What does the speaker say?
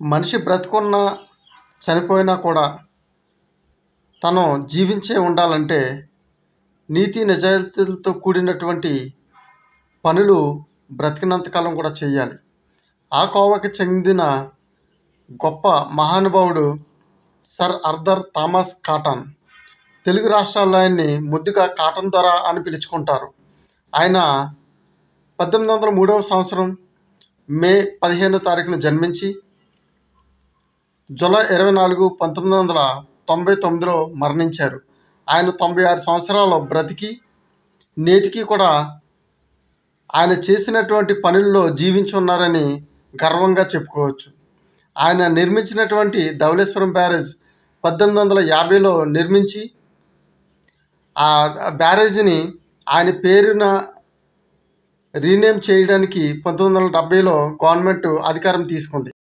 మనిషి బ్రతికున్నా చనిపోయినా కూడా తను జీవించే ఉండాలంటే నీతి నిజాయితీలతో కూడినటువంటి పనులు బ్రతికినంత కాలం కూడా చేయాలి. ఆ కోవకి చెందిన గొప్ప మహానుభావుడు sir Arthur Thomas cotton. Telugu రాష్ట్రాల్లో ఆయన్ని ముద్దుగా కాటన్ దొర అని పిలుచుకుంటారు. ఆయన 1803 సంవత్సరం మే 15వ తారీఖున జన్మించి జూలై 24, 1999లో మరణించారు. ఆయన 96 సంవత్సరాలు బ్రతికి నేటికి కూడా ఆయన చేసినటువంటి పనుల్లో జీవించి ఉన్నారని గర్వంగా చెప్పుకోవచ్చు. ఆయన నిర్మించినటువంటి ధవళేశ్వరం బ్యారేజ్ 1850లో నిర్మించి ఆ బ్యారేజీని ఆయన పేరున రీనేమ్ చేయడానికి 1970లో గవర్నమెంట్ అధికారం తీసుకుంది.